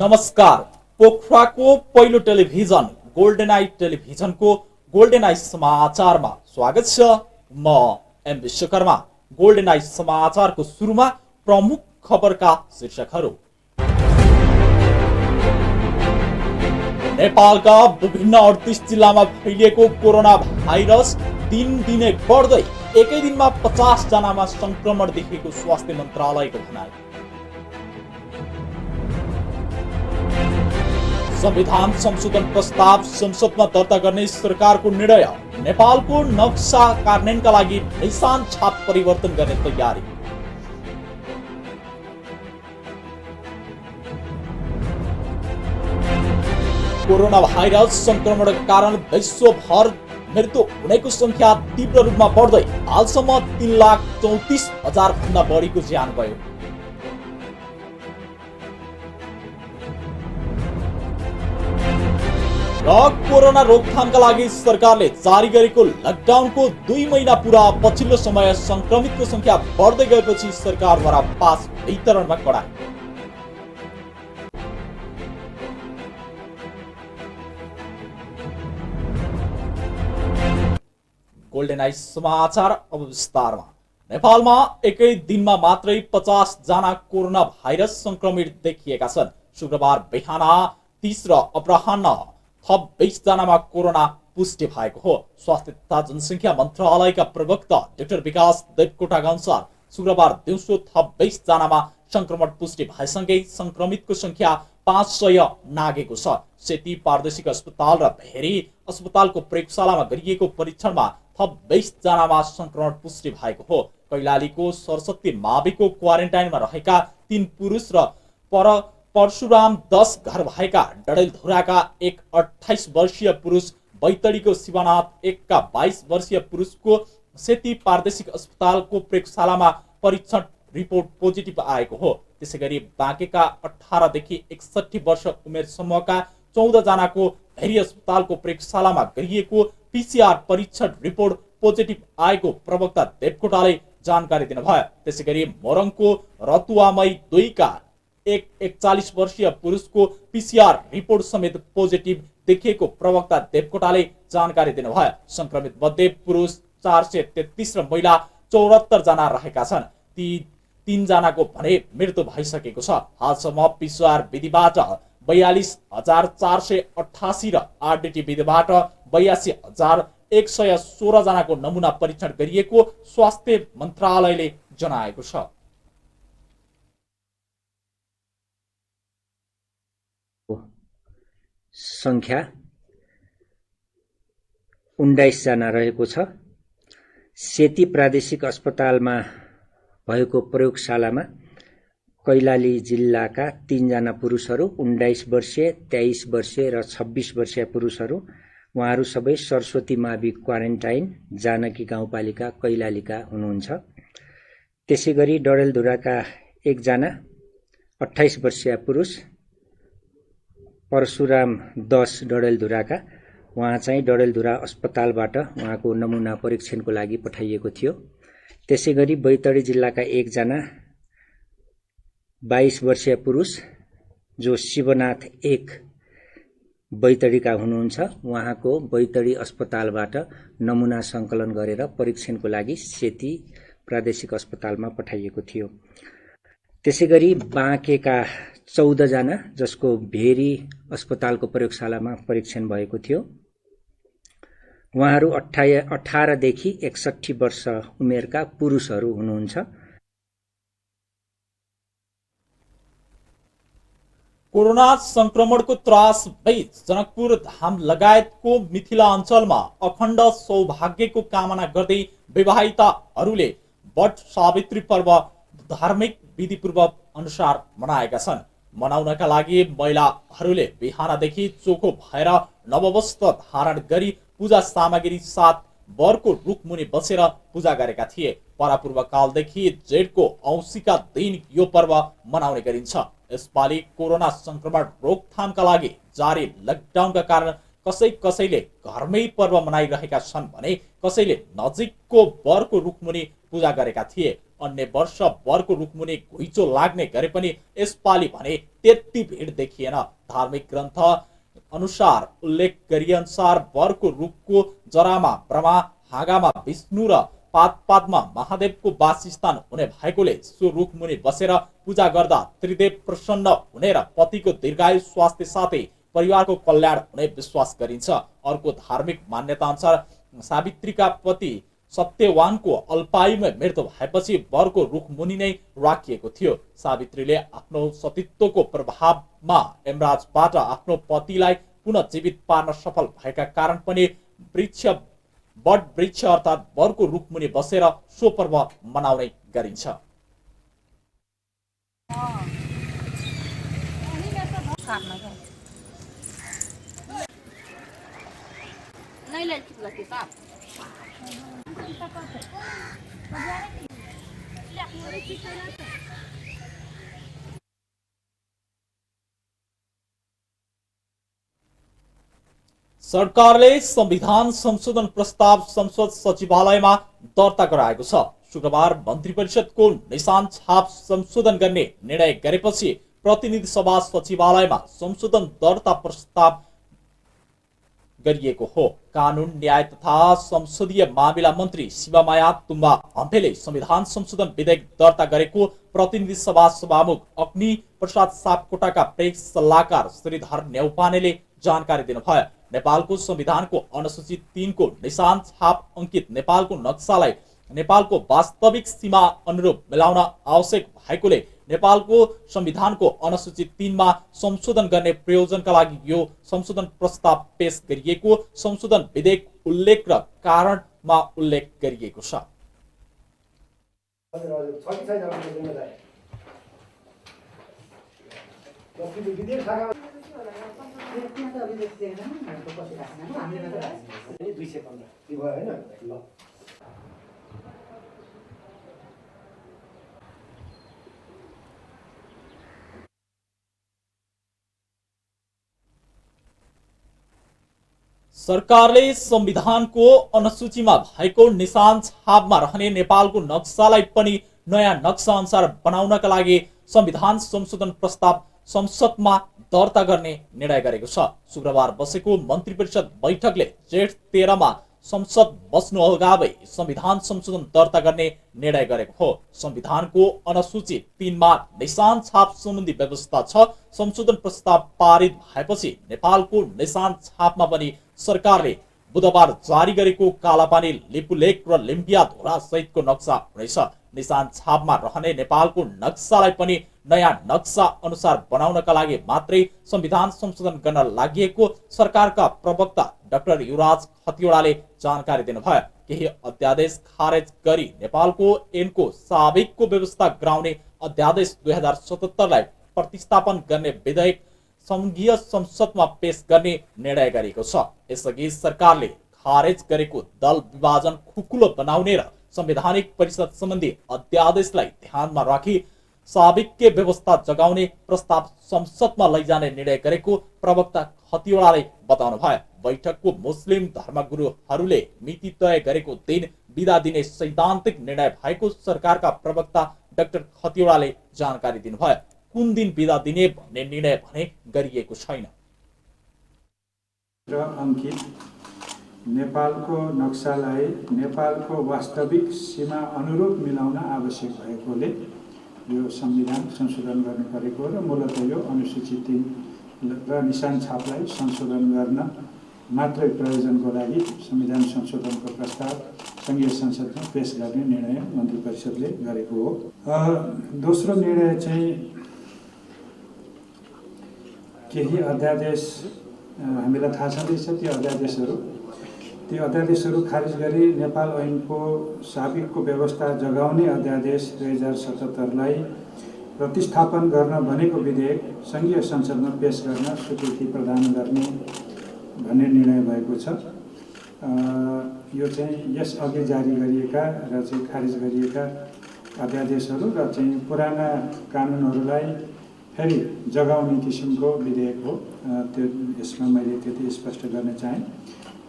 नमस्कार। पोखराको पहिलो television golden I टेलिभिजनको गोल्डन आई समाचारमा स्वागत छ। म एम विश्वकर्मा। गोल्डन आई समाचारको सुरुमा प्रमुख खबरका शीर्षकहरू। नेपालका विभिन्न 38 जिल्लामा फैलिएको कोरोना भाइरस दिनदिनै बढ्दै एकै दिनमा 50 जनामा संक्रमण देखिएको स्वास्थ्य मन्त्रालयको भनाइ। संविधान संशोधन प्रस्ताव संसदमा दर्ता गर्ने सरकारको निर्णय। नेपालको नक्सा कार्यान्वयनका लागि निशान छाप परिवर्तन गर्ने तयारी। कोरोना भाइरस संक्रमणका कारण विश्वभर मृत्यु हुनेको संख्या तीव्र रूपमा बढ्दै हालसम्म 3,34,000 भन्दा बढीको ज्यान गयो। र कोरोना रोकथामका लागि सरकारले जारी गरेको लकडाउनको 2 महिना पूरा पछिल्लो समय संक्रमितको संख्या बढ्दै गएपछि सरकारद्वारा पास वितरणमा कडाई। गोल्डन आई समाचार अब विस्तारमा। नेपालमा एकै दिनमा मात्रै 50 जना कोरोना भाइरस संक्रमित देखिएका छन्। शुक्रबार बिहान 30 र अपराह्न थप 20 जनामा कोरोना पुष्टि भएको हो। स्वास्थ्य तथा जनसङ्ख्या मन्त्रालयका प्रवक्ता डाक्टर विकास देवकोटाका अनुसार शुक्रबार दिउँसो थप 20 जनामा संक्रमण पुष्टि भएसँगै संक्रमितको संख्या 500 नागेको छ। सेती प्रादेशिक अस्पताल र भेरी अस्पतालको प्रयोगशालामा गरिएको परीक्षणमा थप 20 जनामा संक्रमण पुष्टि भएको हो। कैलालीको सरस्वती माविको क्वारेन्टाइनमा रहेका 3 पुरुष र परशुराम 10 घर भएका डडेलधुराका एक 28 वर्षीय पुरुष, बैतडीको शिवनाथ 1 का 22 वर्षीय पुरुषको सेती प्रादेशिक अस्पतालको प्रयोगशालामा परीक्षण रिपोर्ट पोजिटिभ आएको हो। त्यसैगरी बाँकेका 18 देखि 61 वर्ष उमेर समूहका 14 जनाको भेरी अस्पतालको प्रयोगशालामा गरिएको पीसीआर परीक्षण रिपोर्ट पोजिटिभ आएको प्रवक्ता देवकोटाले जानकारी दिनुभयो। त्यसैगरी मोरङको रतुवामई 2 का एक 41 वर्षीय पुरुषको पीसीआर रिपोर्ट समेत पोजिटिभ देखिएको प्रवक्ता देवकोटाले जानकारी दिनुभयो। संक्रमित मध्ये पुरुष 433 र महिला 74 जना रहेका छन्। ती 3 जनाको भने मृत्यु भइसकेको छ। हालसम्म पीसीआर विधिबाट 42,488 र आरडीटी विधिबाट 82,116 जनाको नमुना परीक्षण गरिएको स्वास्थ्य मन्त्रालयले जनाएको छ। संख्या 19 जना रहेको छ। सेती प्रादेशिक अस्पतालमा भएको प्रयोगशालामा कैलाली जिल्लाका 3 जना पुरुषहरू, 19 वर्षीय, 23 वर्षीय र 26 वर्षीय पुरुषहरू, उहाँहरू सबै सरस्वती मावि क्वारेन्टाइन जानकी गाउँपालिका कैलालीका हुनुहुन्छ। त्यसैगरी डडेलधुराका 1 जना 28 वर्षीय पुरुष, परशुराम 10 डडेलधुराका, उहाँ चाहिँ डडेलधुरा अस्पतालबाट उहाँको नमुना परीक्षणको लागि पठाइएको थियो। त्यसैगरी बैतडी जिल्लाका 1 जना 22 वर्षीय पुरुष जो शिवनाथ 1 बैतडीका हुनुहुन्छ, उहाँको बैतडी अस्पतालबाट नमुना सङ्कलन गरेर परीक्षणको लागि सेती प्रादेशिक अस्पतालमा पठाइएको थियो। त्यसैगरी बाँकेका 14 जना जसको भेरी अस्पतालको प्रयोगशालामा परीक्षण भएको थियो, उहाँहरू 18 देखि 61 वर्ष उमेरका पुरुषहरू हुनुहुन्छ। कोरोना संक्रमणको त्रास बीच जनकपुर धाम लगायतको मिथिला अञ्चलमा अखण्ड सौभाग्यको कामना गर्दै विवाहिताहरूले वट सावित्री पर्व धार्मिक विधिपूर्वक अनुसार मनाएका छन्। मनाउनका लागि महिलाहरूले बिहानदेखि चोखो भएर नववस्त्र धारण गरी पूजा सामग्री साथ वरको रुखमुनि बसेर पूजा गरेका थिए। परापूर्व कालदेखि जेठको औँसीका दिन यो पर्व मनाउने गरिन्छ। यसपालि कोरोना संक्रमण रोकथामका लागि जारी लकडाउनका कारण कसैले घरमै पर्व मनाइरहेका छन् भने कसैले नजिकको वरको रुखमुनि पूजा गरेका थिए। अन्य वर्ष वरको रुखमुनि घुइँचो लाग्ने गरे पनि यसपालि भने त्यति भिड देखिएन। धार्मिक ग्रन्थ अनुसार उल्लेख गरिए अनुसार वरको रुखको जरामा ब्रह्मा, हाँगामा विष्णु र पातमा महादेवको वासस्थान हुने भएकोले सो रुखमुनि बसेर पूजा गर्दा त्रिदेव प्रसन्न हुने र पतिको दीर्घायु स्वास्थ्य साथै परिवारको कल्याण हुने विश्वास गरिन्छ। अर्को धार्मिक मान्यता अनुसार सावित्रीका पति सत्यवानको अल्पायुमा मृत्यु भएपछि वरको रुखमुनि नै राखिएको थियो। सावित्रीले आफ्नो सतीत्वको प्रभावमा यमराजबाट आफ्नो पतिलाई पुनः जीवित पार्न सफल भएका कारण पनि बट वृक्ष अर्थात् वरको रुखमुनि बसेर सो पर्व मनाउने गरिन्छ। सरकारले संविधान संशोधन प्रस्ताव संसद सचिवालयमा दर्ता गराएको छ। शुक्रबार मन्त्री परिषदको निशान छाप संशोधन गर्ने निर्णय गरेपछि प्रतिनिधि सभा सचिवालयमा संशोधन दर्ता प्रस्ताव गरिएको हो। कानून, न्याय तथा संसदीय मामिला मन्त्री शिवमाया तुम्बा हम्फेले संविधान संशोधन विधेयक दर्ता गरेको प्रतिनिधि सभा सभामुख अग्नि प्रसाद सापकोटाका प्रेस सल्लाहकार श्रीधर नेउपानेले जानकारी दिनुभयो। नेपालको संविधानको अनुसूची 3 को निशान छाप अंकित नेपालको नक्सालाई नेपालको वास्तविक सीमा अनुरूप मिलाउन आवश्यक भएकोले नेपालको संविधानको अनुसूची 3 मा संशोधन गर्ने प्रयोजनका लागि यो संशोधन प्रस्ताव पेश गरिएको संशोधन विधेयक उल्लेख र कारणमा उल्लेख गरिएको छ। सरकारले संविधानको अनुसूचीमा भएको निशान छापमा रहने नेपालको नक्सालाई पनि नयाँ नक्सा अनुसार बनाउनका लागि संविधान संशोधन प्रस्ताव संसदमा दर्ता गर्ने निर्णय गरेको छ। शुक्रबार बसेको मन्त्री परिषद बैठकले जेठ 13 मा संसद बस्नु अगावै संविधान संशोधन दर्ता गर्ने निर्णय गरेको हो। संविधानको अनुसूची 3 मा निशान छाप सम्बन्धी व्यवस्था छ। संशोधन प्रस्ताव पारित भएपछि नेपालको निशान छापमा पनि सरकारले बुधबार जारी गरेको कालापानी, लिपुलेक र लिम्पिया धोरा सहितको नक्सा हुनेछ। निशान छापमा रहने नेपालको नक्सालाई पनि नयाँ नक्सा अनुसार बनाउनका लागि मात्रै संविधान संशोधन गर्न लागि सरकारका प्रवक्ता डाक्टर युवराज खतिवड़ाले जानकारी दिनुभयो। केही अध्यादेश खारेज गरी नेपालको ऐनको साबिकको व्यवस्था गराउने अध्यादेश 2077 लाई प्रतिस्थापन गर्ने विधेयक संघीय संसदमा पेश गर्ने निर्णय गरेको छ। यसअघि सरकारले खारेज गरेको दल विभाजन खुकुलो बनाउने र संवैधानिक परिषद सम्बन्धी अध्यादेशलाई ध्यानमा राखी साबिकके व्यवस्था जगाउने प्रस्ताव संसदमा लैजाने निर्णय गरेको प्रवक्ता खतिवड़ाले बताउनु भयो। बैठकको मुस्लिम धर्मगुरुहरूले मिति तय गरेको दिन बिदा दिने सैद्धान्तिक निर्णय भएको सरकारका प्रवक्ता डाक्टर खतिवड़ाले जानकारी दिनुभयो। कुन दिन बिदा दिने भन्ने निर्णय भने गरिएको छैन। नेपालको नक्सालाई नेपालको वास्तविक सीमा अनुरूप मिलाउन आवश्यक भएकोले यो संविधान संशोधन गर्नु परेको र मूलतः यो अनुसूची 3 र निशान छापलाई संशोधन गर्न मात्रै प्रयोजनको लागि संविधान संशोधनको प्रस्ताव संघीय संसदमा पेश गर्ने निर्णय मन्त्री परिषदले गरेको हो। दोस्रो निर्णय चाहिँ केही अध्यादेश हामीलाई थाहा छँदैछ। ती अध्यादेशहरू खारिज गरी नेपाल ऐनको साबिकको व्यवस्था जगाउने अध्यादेश 2077 लाई प्रतिस्थापन गर्न बनेको विधेयक संघीय संसदमा पेश गर्न स्वीकृति प्रदान गर्ने भन्ने निर्णय भएको छ। यो चाहिँ यस अघि जारी गरिएका र चाहिँ खारिज गरिएका अध्यादेशहरू र चाहिँ पुराना कानुनहरूलाई फेरि जगाउने किसिमको विधेयक हो। त्यो यसमा मैले त्यति स्पष्ट गर्न चाहेँ।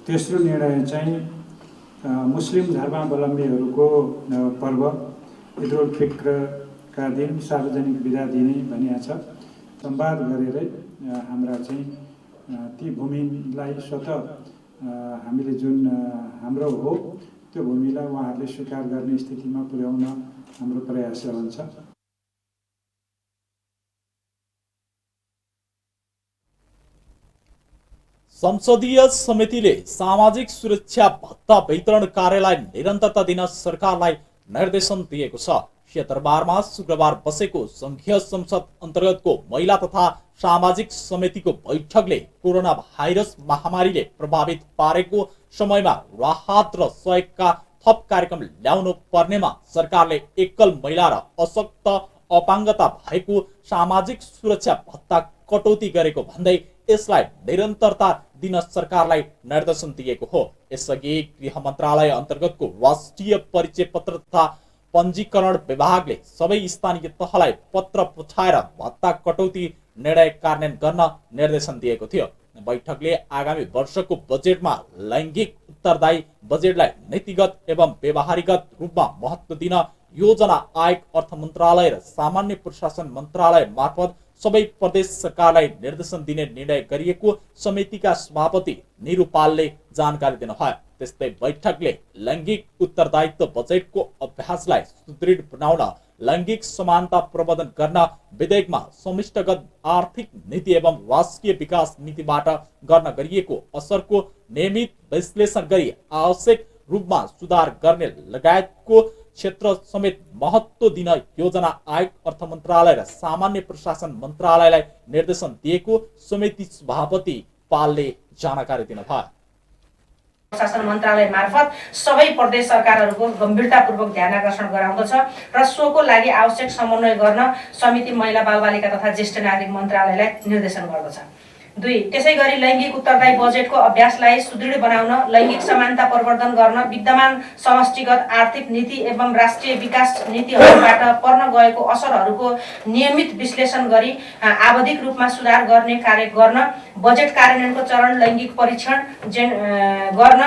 तेस्रो निर्णय चाहिँ मुस्लिम धर्मावलम्बीहरूको पर्व ईद उल फित्रका दिन सार्वजनिक बिदा दिने भनिएको छ। संवाद गरेरै हाम्रा चाहिँ ती भूमिलाई स्वतः हामीले जुन हाम्रो हो त्यो भूमिलाई उहाँहरूले स्वीकार गर्ने स्थितिमा पुर्याउन हाम्रो प्रयास रहन्छ। संसदीय समितिले सामाजिक सुरक्षा भत्ता वितरण कार्यलाई निरन्तरता दिन सरकारलाई निर्देशन दिएको छ। दरबारमा शुक्रबार बसेको संघीय संसद अन्तर्गतको महिला तथा सामाजिक समितिको बैठकले कोरोना भाइरस महामारीले प्रभावित पारेको समयमा राहत र सहयोगका थप कार्यक्रम ल्याउनु पर्नेमा सरकारले एकल महिला र अशक्त अपाङ्गता भएको सामाजिक सुरक्षा भत्ता कटौती गरेको भन्दै यसलाई निरन्तरता दिन सरकारलाई निर्देशन दिएको हो। यसअघि गृह मन्त्रालय अन्तर्गतको राष्ट्रिय परिचय पत्र तथा पञ्जीकरण विभागले सबै स्थानीय तहलाई पत्र पठाएर भत्ता कटौती निर्णय कार्यान्वयन गर्न निर्देशन दिएको थियो। बैठकले आगामी वर्षको बजेटमा लैङ्गिक उत्तरदायी बजेटलाई नीतिगत एवं व्यवहारिक रूपमा महत्त्व दिन योजना आयोग, अर्थ मन्त्रालय र सामान्य प्रशासन मन्त्रालय मार्फत सबै प्रदेश सरकारलाई निर्देशन दिने निर्णय गरिएको समितिका सभापति निरु पालले जानकारी दिनुभयो। त्यस्तै बैठकले लैङ्गिक उत्तरदायित्व बजेटको अभ्यासलाई सुदृढ बनाउन, लैङ्गिक समानता प्रवर्धन गर्न विधेयकमा समिष्टगत आर्थिक नीति एवं राष्ट्रिय विकास नीतिबाट गर्न गरिएको असरको नियमित विश्लेषण गरी आवश्यक रूपमा सुधार गर्ने लगायतको क्षेत्र समेत महत्त्व दिन योजना आयोग, अर्थ मन्त्रालय र सामान्य प्रशासन मन्त्रालयलाई निर्देशन दिएको समिति सभापति पालले जानकारी दिनुभयो। प्रशासन मन्त्रालय मार्फत सबै प्रदेश सरकारहरूको गम्भीरतापूर्वक ध्यानआकर्षण गराउँदछ र सोको लागि आवश्यक समन्वय गर्न समिति महिला बालबालिका तथा ज्येष्ठ नागरिक मन्त्रालयलाई निर्देशन गर्दछ। 2. त्यसैगरी लैङ्गिक उत्तरदायी बजेटको अभ्यासलाई सुदृढ बनाउन, लैङ्गिक समानता प्रवर्धन गर्न, विद्यमान समष्टिगत आर्थिक नीति एवं राष्ट्रिय विकास नीतिहरूबाट पर्न गएको असरहरूको नियमित विश्लेषण गरी आवधिक रूपमा सुधार गर्ने कार्य गर्न, बजेट कार्यान्वयनको चरण लैङ्गिक परीक्षण गर्न,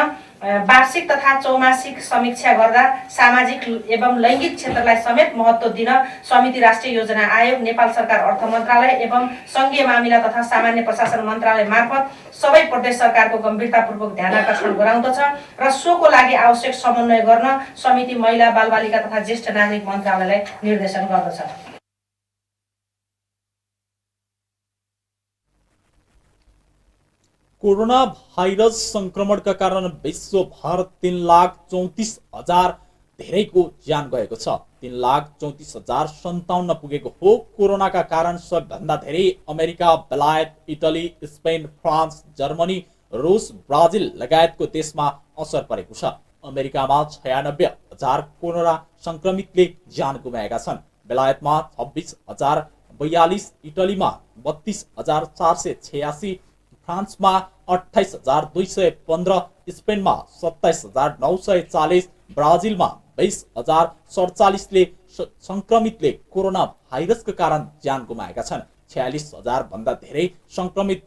वार्षिक तथा चौमासिक समीक्षा गर्दा सामाजिक एवं लैङ्गिक क्षेत्रलाई समेत महत्त्व दिन समिति राष्ट्रिय योजना आयोग, नेपाल सरकार अर्थ मन्त्रालय एवं सङ्घीय मामिला तथा सामान्य प्रशासन मन्त्रालय मार्फत सबै प्रदेश सरकारको गम्भीरतापूर्वक ध्यानआकर्षण गराउँदछ र सोको लागि आवश्यक समन्वय गर्न समिति महिला बालबालिका तथा ज्येष्ठ नागरिक मन्त्रालयलाई निर्देशन गर्दछ। कोरोना भाइरस संक्रमणका कारण विश्वभर 3,34,000 धेरैको ज्यान गएको छ। 3,34,057 पुगेको हो। कोरोनाका कारण सबभन्दा धेरै अमेरिका, बेलायत, इटली, स्पेन, फ्रान्स, जर्मनी, रुस, ब्राजिल लगायतको देशमा असर परेको छ। अमेरिकामा 96,000 कोरोना संक्रमितले ज्यान गुमाएका छन्। बेलायतमा 26,042, इटलीमा 32,486, फ्रान्समा 28,215, स्पेनमा 27,940, ब्राजिलमा 20,047ले संक्रमितले कोरोना भाइरसका कारण ज्यान गुमाएका छन्। 46,000 भन्दा धेरै संक्रमित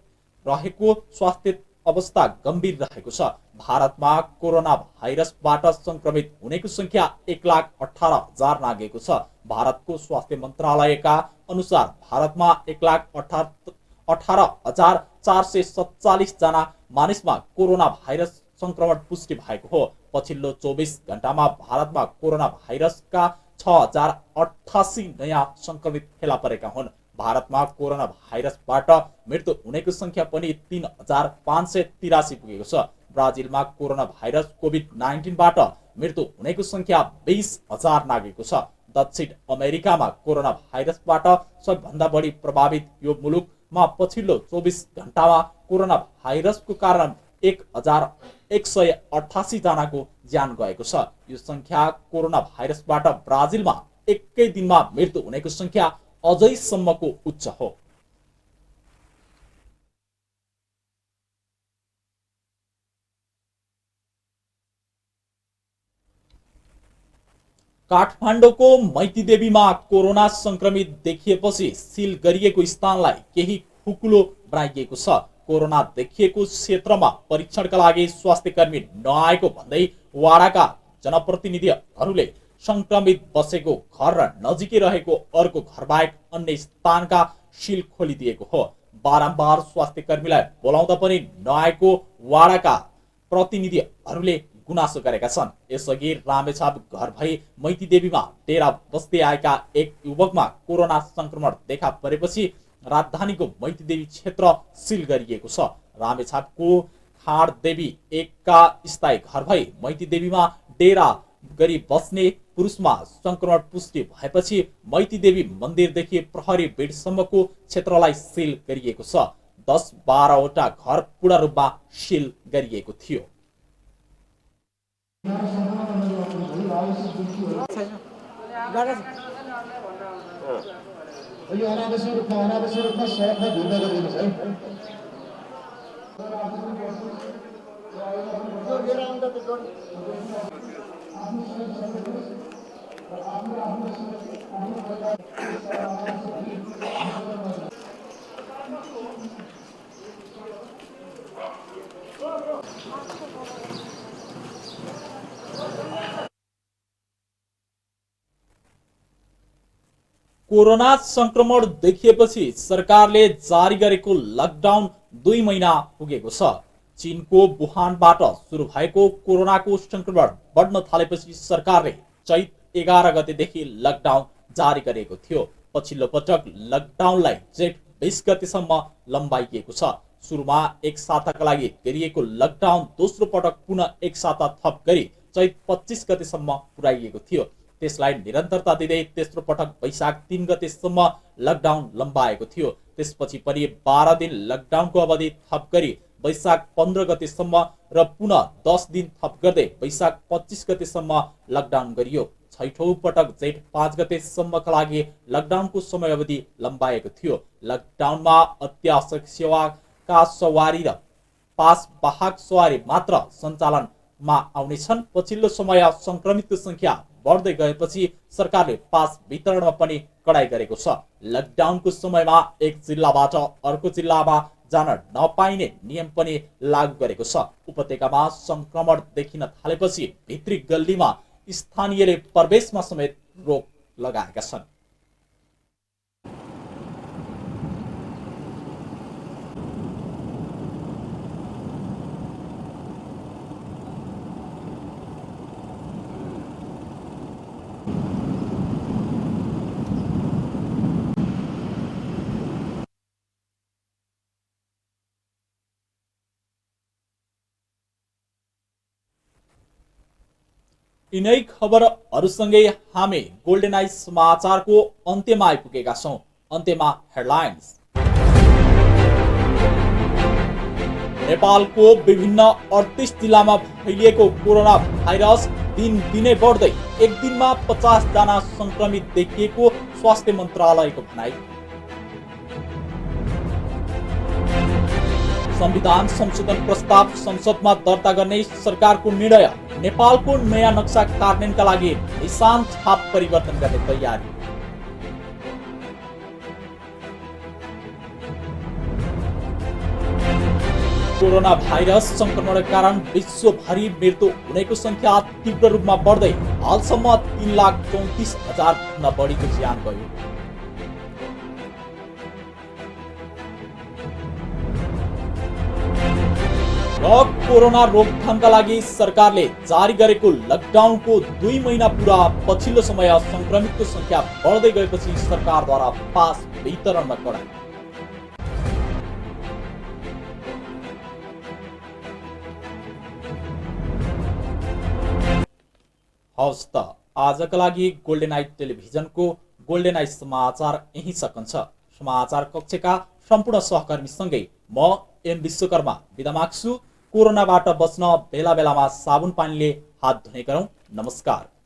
रहेको, स्वास्थ्य अवस्था गम्भीर रहेको छ। भारतमा कोरोना भाइरसबाट संक्रमित हुनेको संख्या 1,18,000 नागेको छ। भारतको स्वास्थ्य मन्त्रालयका अनुसार भारतमा 1,18,447 जना मानिसमा कोरोना भाइरस संक्रमण पुष्टि भएको हो। पछिल्लो 24 घण्टामा भारतमा कोरोना भाइरसका 6,088 नयाँ संक्रमित फेला परेका हुन्। भारतमा कोरोना भाइरसबाट मृत्यु हुनेको संख्या पनि 3,583 पुगेको छ। ब्राजिलमा कोरोना भाइरस कोभिड-19बाट मृत्यु हुनेको संख्या 20,000 नागेको छ। दक्षिण अमेरिकामा कोरोना भाइरसबाट सबभन्दा बढी प्रभावित यो मुलुकमा पछिल्लो 24 घण्टामा कोरोना भाइरसको कारण 1,188 जनाको ज्यान गएको छ। यो संख्या कोरोना भाइरसबाट ब्राजिलमा एकै दिनमा मृत्यु हुनेको संख्या अझैसम्मको उच्च हो। काठमाडौँको मैतीदेवीमा कोरोना संक्रमित देखिएपछि सिल गरिएको स्थानलाई केही खुकुलो बनाइएको छ। कोरोना देखिएको क्षेत्रमा परीक्षणका लागि स्वास्थ्य कर्मी नआएको भन्दै वाडाका जनप्रतिनिधिहरूले संक्रमित बसेको घर र नजिकै रहेको अर्को घरबाहेक अन्य स्थानका सिल खोलिदिएको हो। बारम्बार स्वास्थ्य कर्मीलाई बोलाउँदा पनि नआएको वाडाका प्रतिनिधिहरूले गुनासो गरेका छन्। यसअघि रामेछाप घर भई मैतीदेवीमा डेरा बस्दै आएका एक युवकमा कोरोना संक्रमण देखा परेपछि राजधानीको मैतीदेवी क्षेत्र सिल गरिएको छ। रामेछापको खाँडदेवी एकका स्थायी घर भई मैतीदेवीमा डेरा गरी बस्ने पुरुषमा संक्रमण पुष्टि भएपछि मैतीदेवी मन्दिरदेखि प्रहरी बेडसम्मको क्षेत्रलाई सिल गरिएको छ। 10-12वटा घर पूर्ण रूपमा सिल गरिएको थियो। कोरोना संक्रमण देखिएपछि सरकारले जारी गरेको लकडाउन 2 महिना पुगेको छ। चीनको वुहानबाट सुरु भएको कोरोनाको संक्रमण बढ्न थालेपछि सरकारले चैत 11 गतेदेखि लकडाउन जारी गरेको थियो। पछिल्लो पटक लकडाउनलाई जेठ 20 गतेसम्म लम्बाइएको छ। सुरुमा एक साताका लागि गरिएको लकडाउन दोस्रो पटक पुनः एक साता थप गरी चैत 25 गतेसम्म पुर्याइएको थियो। त्यसलाई निरन्तरता दिँदै तेस्रो पटक वैशाख 3 गतेसम्म लकडाउन लम्बाएको थियो। त्यसपछि पनि 12 दिन लकडाउनको अवधि थप गरी वैशाख 15 गतेसम्म र पुनः 10 दिन थप गर्दै वैशाख 25 गतेसम्म लकडाउन गरियो। छैठौं पटक जेठ 5 गतेसम्मका लागि लकडाउनको समय अवधि लम्बाएको थियो। लकडाउनमा अत्यावश्यक सेवाका सवारी र पास वाहक सवारी मात्र सञ्चालनमा आउनेछन्। पछिल्लो समय संक्रमितको संख्या बढ्दै गएपछि सरकारले पास वितरणमा पनि कडाई गरेको छ। लकडाउनको समयमा एक जिल्लाबाट अर्को जिल्लामा जान नपाइने नियम पनि लागू गरेको छ। उपत्यकामा संक्रमण देखिन थालेपछि भित्री गल्लीमा स्थानीयले प्रवेशमा समेत रोक लगाएका छन्। यिनै खबरहरूसँगै हामी गोल्डन आइज समाचारको अन्त्यमा आइपुगेका छौं। अन्त्यमा हेडलाइन्स। नेपालको विभिन्न 38 जिल्लामा फैलिएको कोरोना भाइरस दिनदिनै बढ्दै एक दिनमा 50 जना संक्रमित देखिएको स्वास्थ्य मन्त्रालयको भनाइ। संविधान संशोधन प्रस्ताव संसदमा दर्ता गर्ने सरकारको निर्णय। नेपालको नयाँ नक्सा कार्यान्वयनका लागि निशान छाप परिवर्तन गर्ने तयारी। कोरोना भाइरस संक्रमणका कारण विश्वभरि मृत्यु हुनेको संख्या तीव्र रूपमा बढ्दै हालसम्म 3,34,000 भन्दा बढीको ज्यान गयो। र कोरोना रोकथामका लागि सरकारले जारी गरेको लकडाउनको 2 महिना पुरा पछिल्लो समय संक्रमितको संख्या बढ्दै गएपछि सरकारद्वारा पास वितरणमा कडाई। हवस् त आजका लागि गोल्डन आइज टेलिभिजनको गोल्डन आइज समाचार यही सकिन्छ। समाचार कक्षका सम्पूर्ण सहकर्मीसँगै म एम विश्वकर्मा बिदा माग्छु। कोरोनाबाट बच्न बेला बेलामा साबुन पानीले हात धुने गरौँ। नमस्कार।